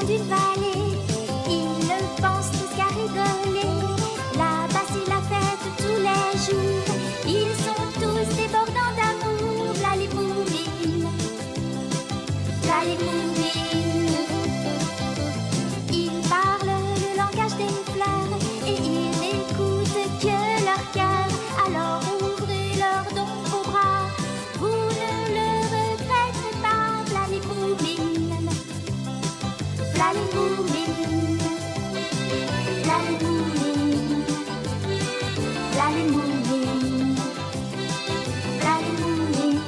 d'une vallée. Ils ne pensent tous qu'à rigoler. Là-bas c'est la fête tous les jours. Ils sont tous débordants d'amour. V'là les moumines, v'là les moumines. Ils parlent le langage des fleurs et ils n'écoutent que leur cœur. Alors ouvrez leurs dons vos bras, vous ne le regretterez pas. V'là les moumines, v'là les moumines, v'là les moumines, v'là les moumines, v'là les moumines,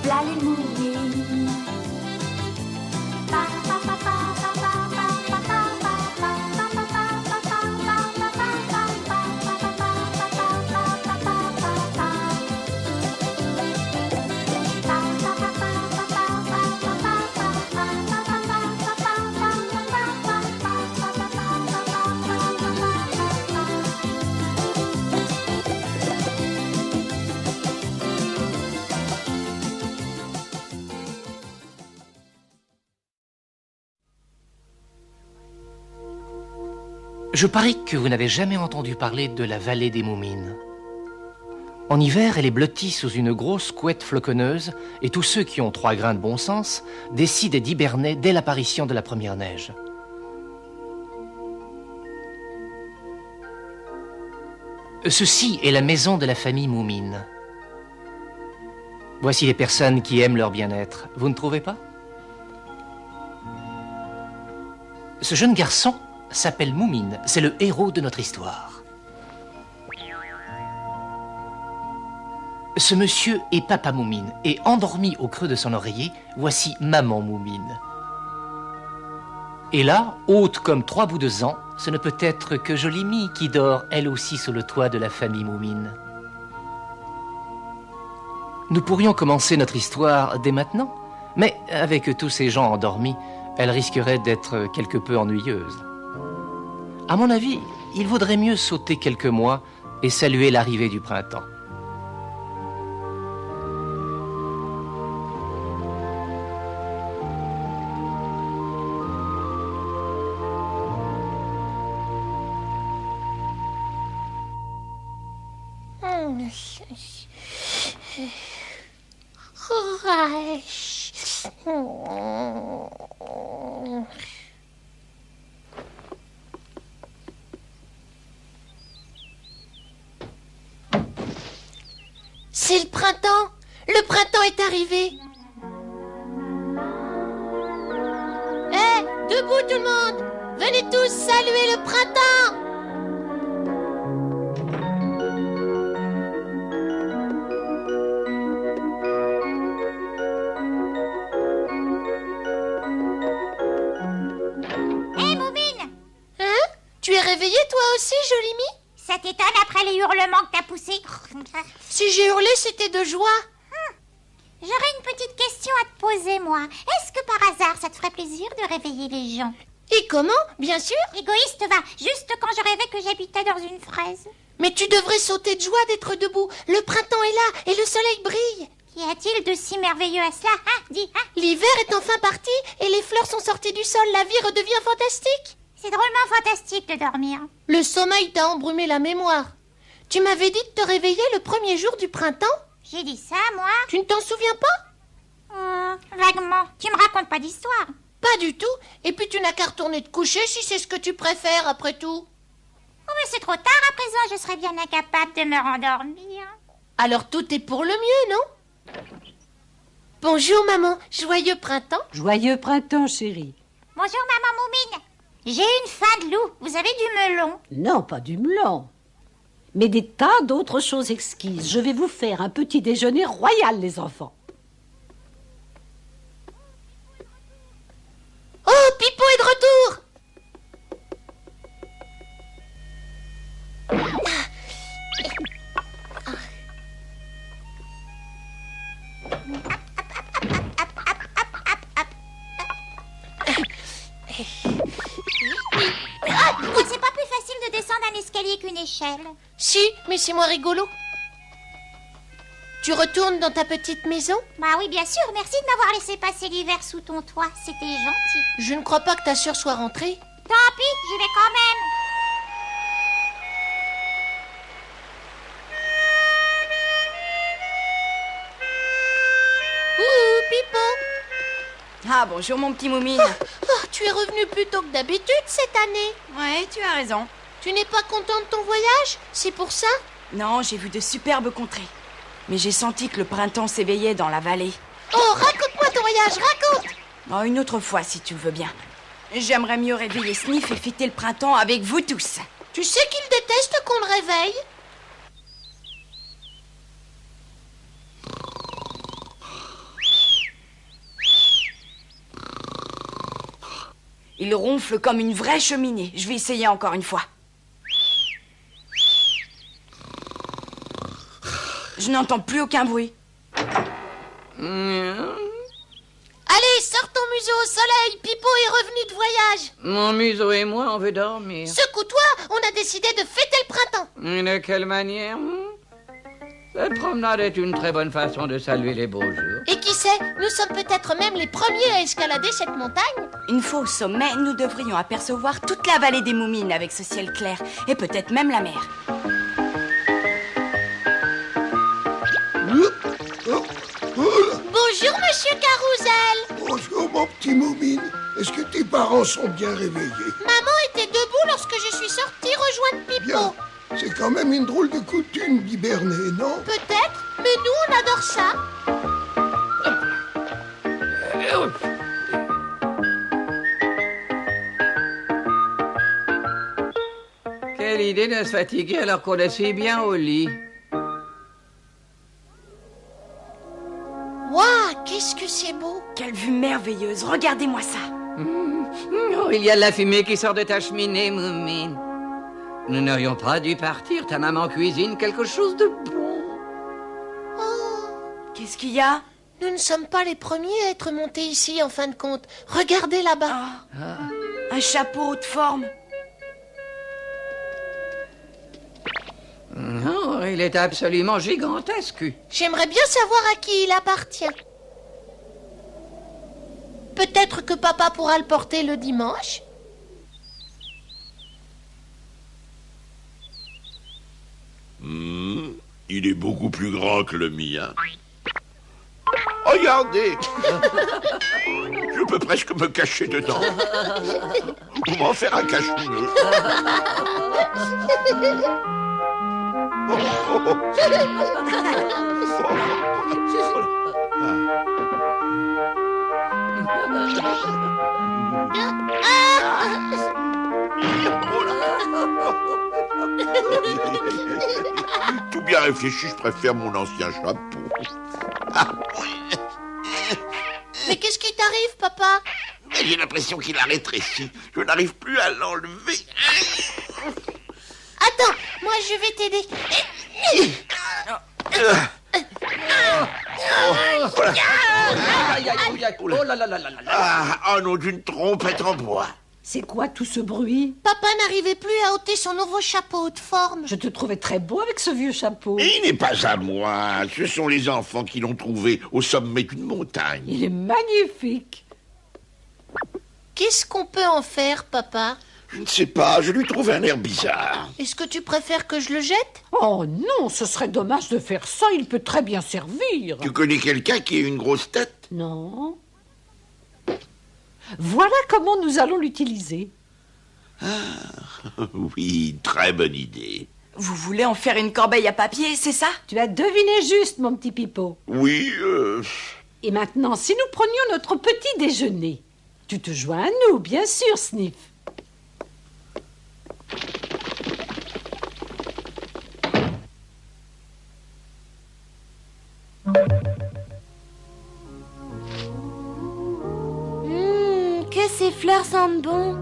v'là les moumines. Je parie que vous n'avez jamais entendu parler de la vallée des Moumines. En hiver, elle est blottie sous une grosse couette floconneuse et tous ceux qui ont 3 grains de bon sens décident d'hiberner dès l'apparition de la première neige. Ceci est la maison de la famille Moumine. Voici les personnes qui aiment leur bien-être. Vous ne trouvez pas? Ce jeune garçon s'appelle Moumine. C'est le héros de notre histoire. Ce monsieur est Papa Moumine et endormi au creux de son oreiller, voici Maman Moumine. Et là, haute comme 3 bouts de zan, ce ne peut être que Jolie Mie qui dort elle aussi sous le toit de la famille Moumine. Nous pourrions commencer notre histoire dès maintenant, mais avec tous ces gens endormis, elle risquerait d'être quelque peu ennuyeuse. À mon avis, il vaudrait mieux sauter quelques mois et saluer l'arrivée du printemps. C'est le printemps! Le printemps est arrivé! Hé, debout tout le monde! Venez tous saluer le printemps! Hé, Moumine! Hein? Tu es réveillée toi aussi, Jolie Mie? Ça t'étonne après les hurlements que t'as poussés? Si j'ai hurlé, c'était de joie. J'aurais une petite question à te poser, moi. Est-ce que par hasard, ça te ferait plaisir de réveiller les gens? Et comment? Bien sûr. Égoïste, va. Juste quand je rêvais que j'habitais dans une fraise. Mais tu devrais sauter de joie d'être debout. Le printemps est là et le soleil brille. Qu'y a-t-il de si merveilleux à cela? Dis, L'hiver est enfin parti et les fleurs sont sorties du sol. La vie redevient fantastique. C'est drôlement fantastique de dormir. Le sommeil t'a embrumé la mémoire. Tu m'avais dit de te réveiller le premier jour du printemps? J'ai dit ça, moi? Tu ne t'en souviens pas? Vaguement. Tu me racontes pas d'histoire? Pas du tout. Et puis tu n'as qu'à retourner te coucher si c'est ce que tu préfères après tout. Oh, mais c'est trop tard à présent. Je serais bien incapable de me rendormir. Alors tout est pour le mieux, non? Bonjour maman. Joyeux printemps. Joyeux printemps, chérie. Bonjour, maman Moumine. J'ai une faim de loup. Vous avez du melon? Non, pas du melon, mais des tas d'autres choses exquises. Je vais vous faire un petit déjeuner royal, les enfants. Oh, Pipo est de retour. C'est pas plus facile de descendre un escalier qu'une échelle. Si, mais c'est moins rigolo. Tu retournes dans ta petite maison? Bah oui, bien sûr, merci de m'avoir laissé passer l'hiver sous ton toit, c'était gentil. Je ne crois pas que ta sœur soit rentrée. Tant pis, j'y vais quand même. Pipo! Ah, bonjour mon petit Moumine. Oh, tu es revenu plus tôt que d'habitude cette année. Ouais, tu as raison. Tu n'es pas content de ton voyage? C'est pour ça? Non, j'ai vu de superbes contrées. Mais j'ai senti que le printemps s'éveillait dans la vallée. Oh, raconte-moi ton voyage, raconte! Oh, une autre fois, si tu le veux bien. J'aimerais mieux réveiller Sniff et fêter le printemps avec vous tous. Tu sais qu'il déteste qu'on le réveille? Il ronfle comme une vraie cheminée. Je vais essayer encore une fois. Je n'entends plus aucun bruit. Allez, sors ton museau au soleil, Pipo est revenu de voyage. Mon museau et moi, on veut dormir. Secoue-toi, on a décidé de fêter le printemps. Et de quelle manière? Cette promenade est une très bonne façon de saluer les beaux jours. Et qui sait, nous sommes peut-être même les premiers à escalader cette montagne. Une fois au sommet, nous devrions apercevoir toute la vallée des Moumines avec ce ciel clair. Et peut-être même la mer. Bonjour, monsieur Carousel. Bonjour mon petit Moumine. Est-ce que tes parents sont bien réveillés? Maman était debout lorsque je suis sortie rejoindre Pipo. Bien. C'est quand même une drôle de coutume d'hiberner, non? Peut-être, mais nous on adore ça. Quelle idée de se fatiguer alors qu'on est si bien au lit. Waouh, qu'est-ce que c'est beau. Quelle vue merveilleuse. Regardez-moi ça. Oh, il y a de la fumée qui sort de ta cheminée, Moumine. Nous n'aurions pas dû partir. Ta maman cuisine quelque chose de bon. Qu'est-ce qu'il y a? Nous ne sommes pas les premiers à être montés ici en fin de compte. Regardez là-bas. Un chapeau haute forme. Oh, il est absolument gigantesque. J'aimerais bien savoir à qui il appartient. Peut-être que papa pourra le porter le dimanche. Il est beaucoup plus grand que le mien. Regardez! Je peux presque me cacher dedans. Ou m'en faire un cache-nez. Tout bien réfléchi, je préfère mon ancien chapeau. Mais qu'est-ce qui t'arrive, papa? J'ai l'impression qu'il a rétréci. Je n'arrive plus à l'enlever. Attends, moi je vais t'aider. Oh là là là là là. Oh non, d'une trompette en bois. C'est quoi tout ce bruit? Papa n'arrivait plus à ôter son nouveau chapeau de forme. Je te trouvais très beau avec ce vieux chapeau. Et il n'est pas à moi. Ce sont les enfants qui l'ont trouvé au sommet d'une montagne. Il est magnifique. Qu'est-ce qu'on peut en faire, papa? Je ne sais pas, je lui trouve un air bizarre. Est-ce que tu préfères que je le jette? Oh non, ce serait dommage de faire ça, il peut très bien servir. Tu connais quelqu'un qui a une grosse tête? Non. Voilà comment nous allons l'utiliser. Oui, très bonne idée. Vous voulez en faire une corbeille à papier, c'est ça? Tu as deviné juste, mon petit Pipo. Oui, Et maintenant, si nous prenions notre petit déjeuner, tu te joins à nous, bien sûr, Sniff. Que ces fleurs sentent bon.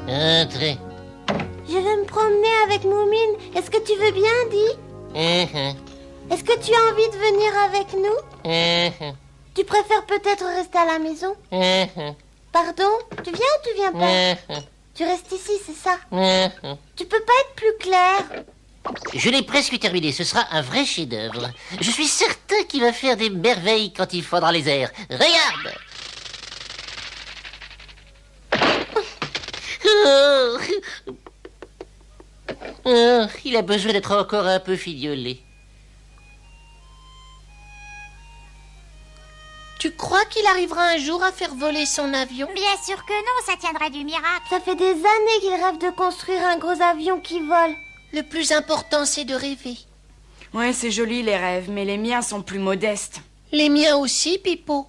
Entrez. Je vais me promener avec Moumine. Est-ce que tu veux bien, dis? Est-ce que tu as envie de venir avec nous? Tu préfères peut-être rester à la maison? Pardon? Tu viens ou tu viens pas? Tu restes ici, c'est ça? Tu peux pas être plus clair? Je l'ai presque terminé, ce sera un vrai chef-d'œuvre. Je suis certain qu'il va faire des merveilles quand il fera dans les airs. Regarde! Il a besoin d'être encore un peu fignolé. Tu crois qu'il arrivera un jour à faire voler son avion? Bien sûr que non, ça tiendra du miracle. Ça fait des années qu'il rêve de construire un gros avion qui vole. Le plus important, c'est de rêver. Ouais, c'est joli les rêves, mais les miens sont plus modestes. Les miens aussi, Pipo.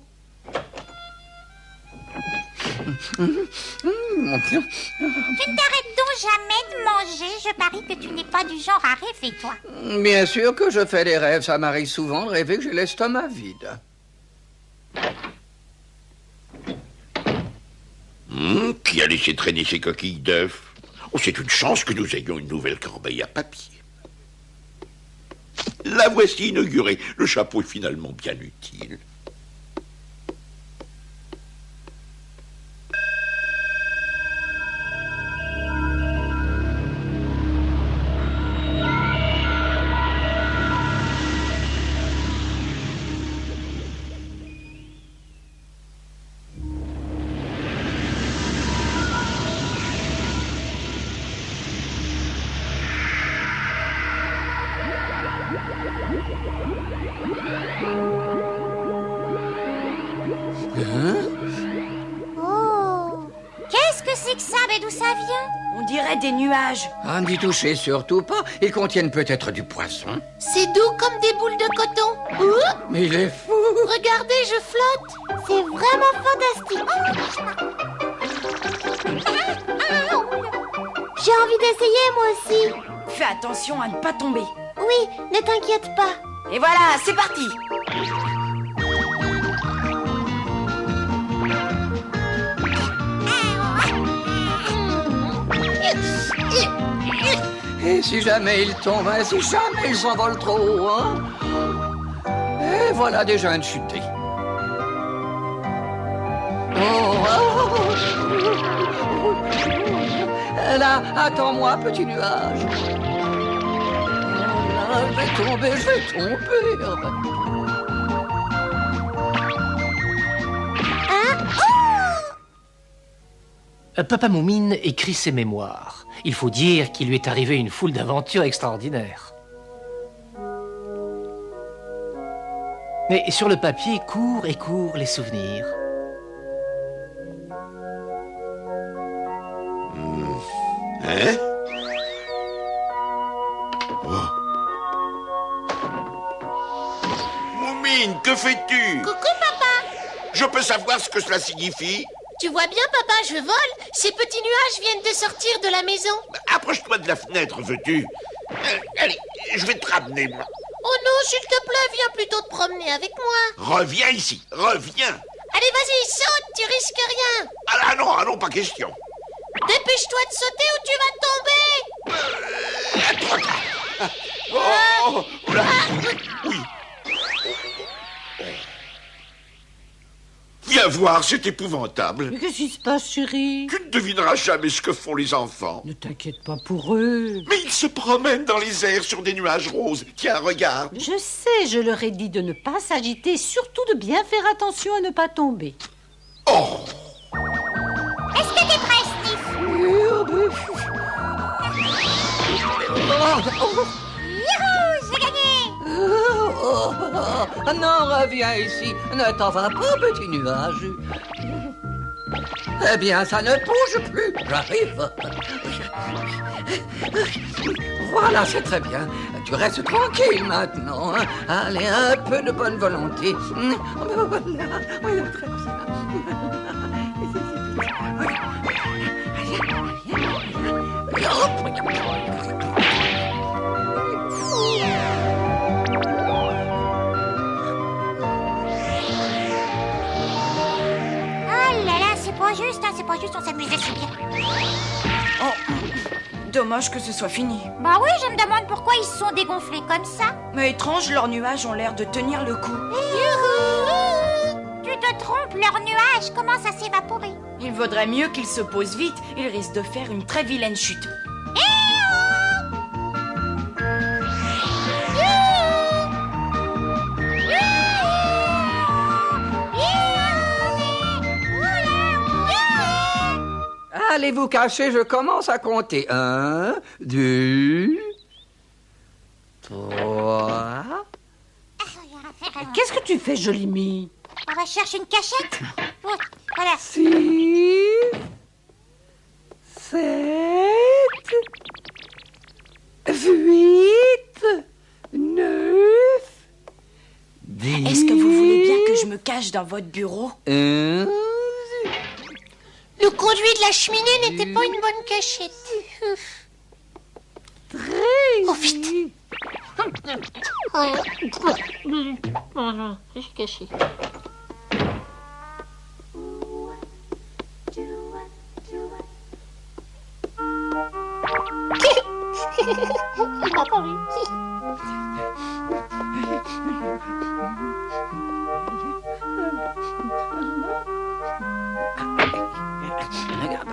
Tu ne t'arrêtes donc jamais de manger. Je parie que tu n'es pas du genre à rêver, toi. Bien sûr que je fais des rêves. Ça m'arrive souvent de rêver que j'ai l'estomac vide. Qui a laissé traîner ses coquilles d'œufs? Oh, c'est une chance que nous ayons une nouvelle corbeille à papier. La voici inaugurée. Le chapeau est finalement bien utile. Oh! Qu'est-ce que c'est que ça? Mais d'où ça vient? On dirait des nuages. Ah, n'y touchez surtout pas. Ils contiennent peut-être du poisson. C'est doux comme des boules de coton. Mais il est fou. Regardez, je flotte. C'est vraiment fantastique. J'ai envie d'essayer, moi aussi. Fais attention à ne pas tomber. Oui, ne t'inquiète pas. Et voilà, c'est parti. Et si jamais ils tombent, hein, si jamais ils s'envolent trop haut, hein? Et voilà déjà une chutée. Là, attends-moi, petit nuage. Oh là, je vais tomber. Papa Moumine écrit ses mémoires. Il faut dire qu'il lui est arrivé une foule d'aventures extraordinaires. Mais sur le papier courent et courent les souvenirs. Hein? Oh. Moumine, que fais-tu? Coucou, papa. Je peux savoir ce que cela signifie? Tu vois bien, papa, je vole. Ces petits nuages viennent de sortir de la maison. Approche-toi de la fenêtre, veux-tu? Allez, je vais te ramener, moi. Oh non, s'il te plaît, viens plutôt te promener avec moi. Reviens ici, reviens. Allez, vas-y, saute, tu risques rien. Ah non, pas question. Dépêche-toi de sauter ou tu vas tomber. Trop tard. Oh, là. Oui. Viens voir, c'est épouvantable. Mais qu'est-ce qui se passe, chérie? Tu ne devineras jamais ce que font les enfants. Ne t'inquiète pas pour eux. Mais ils se promènent dans les airs sur des nuages roses. Tiens, regarde. Je sais, je leur ai dit de ne pas s'agiter, surtout de bien faire attention à ne pas tomber. Oh! Est-ce que t'es prêt, Sniff? Youhou, j'ai gagné! Oh, non, reviens ici. Ne t'en va pas, petit nuage. Eh bien, ça ne bouge plus. J'arrive. Voilà, c'est très bien. Tu restes tranquille maintenant. Hein? Allez, un peu de bonne volonté. Voilà, très bien. C'est pas juste, on s'amusait si bien. Oh, Dommage que ce soit fini. Bah oui, je me demande pourquoi ils se sont dégonflés comme ça. Mais étrange, leurs nuages ont l'air de tenir le coup. Tu te trompes, leur nuage commence à s'évaporer. Il vaudrait mieux qu'ils se posent vite. Ils risquent de faire une très vilaine chute. Allez vous cacher, je commence à compter. 1, 2, 3... Qu'est-ce que tu fais, Jolimie? On va chercher une cachette. Voilà. 6, 7, 8, 9, 10... Est-ce que vous voulez bien que je me cache dans votre bureau? 11... Le conduit de la cheminée n'était pas une bonne cachette. Oh, vite. Oh non, je suis caché. Il m'a pas vu. Regarde.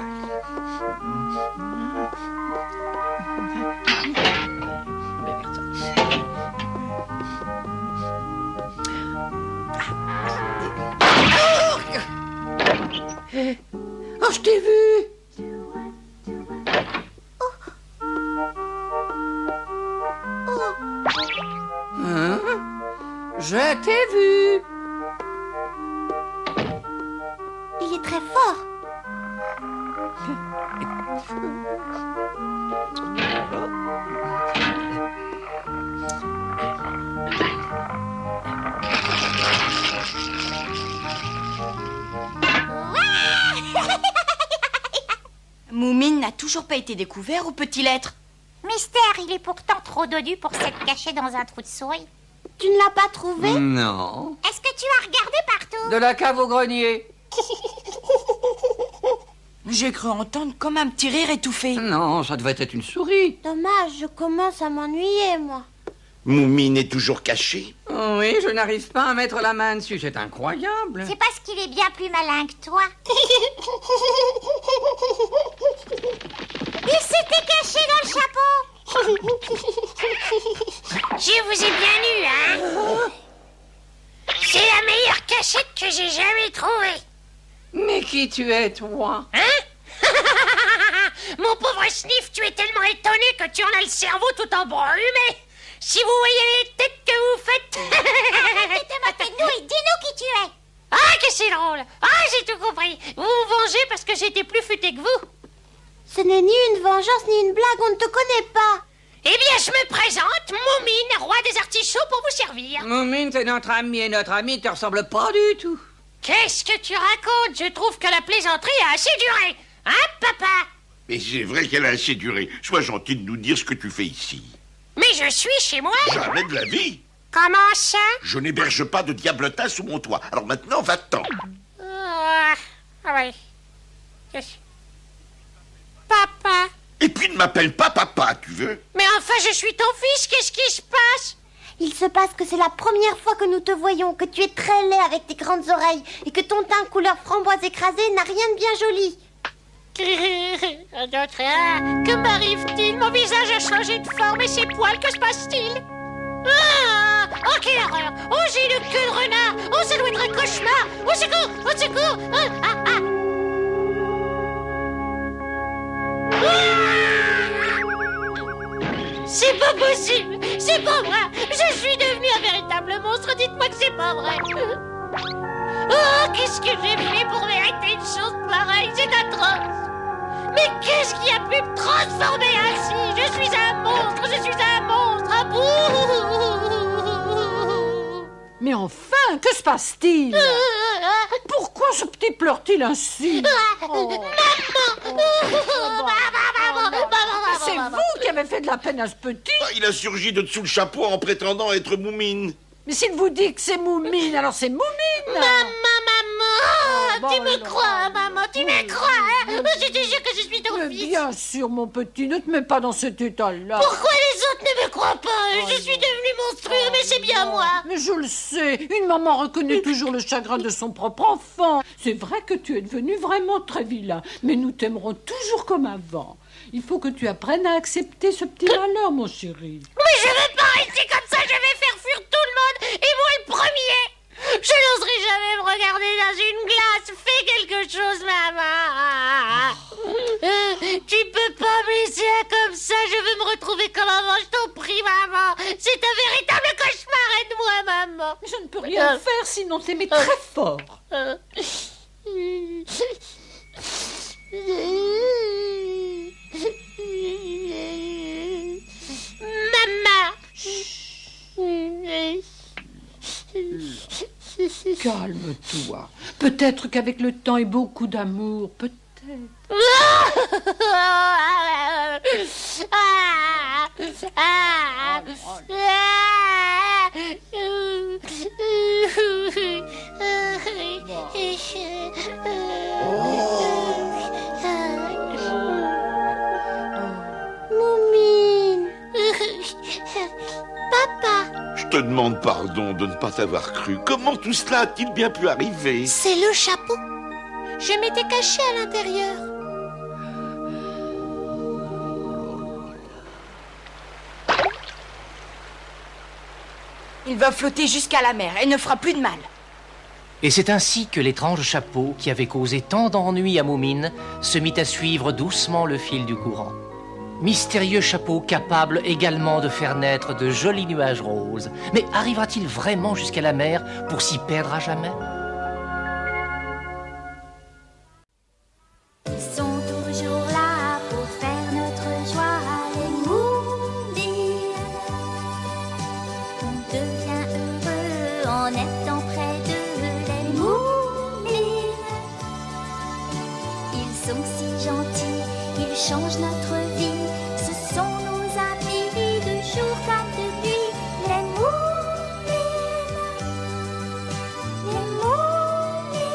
Oh, je t'ai vu. Hein? Je t'ai vu. Il est très fort. Moumine n'a toujours pas été découvert, où peut-il être? Mystère, il est pourtant trop dodu pour s'être caché dans un trou de souris. Tu ne l'as pas trouvé? Non. Est-ce que tu as regardé partout? De la cave au grenier. J'ai cru entendre comme un petit rire étouffé. Non, ça devait être une souris. Dommage, je commence à m'ennuyer, moi. Moumine est toujours cachée. Oui, je n'arrive pas à mettre la main dessus, c'est incroyable. C'est parce qu'il est bien plus malin que toi. Il s'était caché dans le chapeau. Je vous ai bien eu, hein? C'est la meilleure cachette que j'ai jamais trouvée. Mais qui tu es, toi? Hein? Mon pauvre Sniff, tu es tellement étonné que tu en as le cerveau tout embrumé. Si vous voyez les têtes que vous faites... Arrête de te moquer de nous et dis-nous qui tu es. Ah, que c'est drôle. Ah, j'ai tout compris. Vous vous vengez parce que j'étais plus futé que vous. Ce n'est ni une vengeance ni une blague, on ne te connaît pas. Eh bien, je me présente, Moumine, roi des artichauts, pour vous servir. Moumine, c'est notre ami, et notre ami ne te ressemble pas du tout. Qu'est-ce que tu racontes? Je trouve que la plaisanterie a assez duré. Hein, papa? Mais c'est vrai qu'elle a assez duré. Sois gentil de nous dire ce que tu fais ici. Mais je suis chez moi. Jamais de la vie. Comment ça? Je n'héberge pas de diablotin sous mon toit. Alors maintenant, va-t'en. Ah oui. Papa? Et puis ne m'appelle pas papa, tu veux? Mais enfin, je suis ton fils, qu'est-ce qui se passe? Il se passe que c'est la première fois que nous te voyons, que tu es très laid avec tes grandes oreilles et que ton teint couleur framboise écrasée n'a rien de bien joli. Que m'arrive-t-il? Mon visage a changé de forme et ses poils, que se passe-t-il? Ah! Oh, quelle horreur! Oh, j'ai une queue de renard! Oh, ça doit être un cauchemar! Au secours! Au secours! C'est pas possible! C'est pas vrai! Je suis devenu un véritable monstre! Dites-moi que c'est pas vrai! Oh, qu'est-ce que j'ai fait pour mériter une chose pareille? C'est atroce! Mais qu'est-ce qui a pu me transformer ainsi? Je suis un monstre! Je suis un monstre! Ah, bouh! Mais enfin, que se passe-t-il? Pourquoi ce petit pleure-t-il ainsi? C'est vous qui avez fait de la peine à ce petit? Ah, il a surgi de dessous le chapeau en prétendant être Moumine. Mais s'il vous dit que c'est Moumine, alors c'est Moumine! Maman! Tu me crois, maman, tu me crois, hein? J'étais sûre que je suis tombée Mais bien sûr, mon petit, ne te mets pas dans cet état-là. Pourquoi les autres ne me croient pas? Je suis devenue monstrueux, mais c'est bien moi. Mais je le sais, une maman reconnaît toujours le chagrin de son propre enfant. C'est vrai que tu es devenu vraiment très vilain, mais nous t'aimerons toujours comme avant. Il faut que tu apprennes à accepter ce petit malheur, mon chéri. Mais je veux pas rester comme ça, je vais faire fuir tout le monde, et moi le premier. Je n'oserai jamais me regarder dans une glace. Fais quelque chose, maman. Tu peux pas me laisser comme ça. Je veux me retrouver comme avant. Je t'en prie, maman. C'est un véritable cauchemar. Aide-moi, maman. Je ne peux rien faire sinon t'aimer très fort. Maman. Calme-toi. Peut-être qu'avec le temps et beaucoup d'amour, peut-être. Moumine. Papa. Je te demande pardon de ne pas t'avoir cru. Comment tout cela a-t-il bien pu arriver? C'est le chapeau. Je m'étais cachée à l'intérieur. Il va flotter jusqu'à la mer et ne fera plus de mal. Et c'est ainsi que l'étrange chapeau, qui avait causé tant d'ennuis à Moumine, se mit à suivre doucement le fil du courant. Mystérieux chapeau capable également de faire naître de jolis nuages roses. Mais arrivera-t-il vraiment jusqu'à la mer pour s'y perdre à jamais? Ils sont toujours là pour faire notre joie, les Moumines. On devient heureux en étant près d'eux, les Moumines. Ils sont si gentils, ils changent notre vie. Ce sont nos amis de jour comme de nuit, les Moumines. Les Moumines.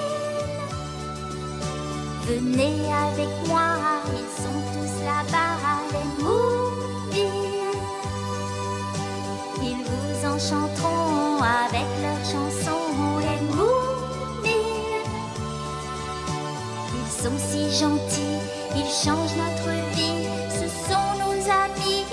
Venez avec moi, ils sont tous là-bas, les Moumines. Ils vous enchanteront avec leurs chansons, les Moumines. Ils sont si gentils, ils changent notre vie, ce sont nos amis.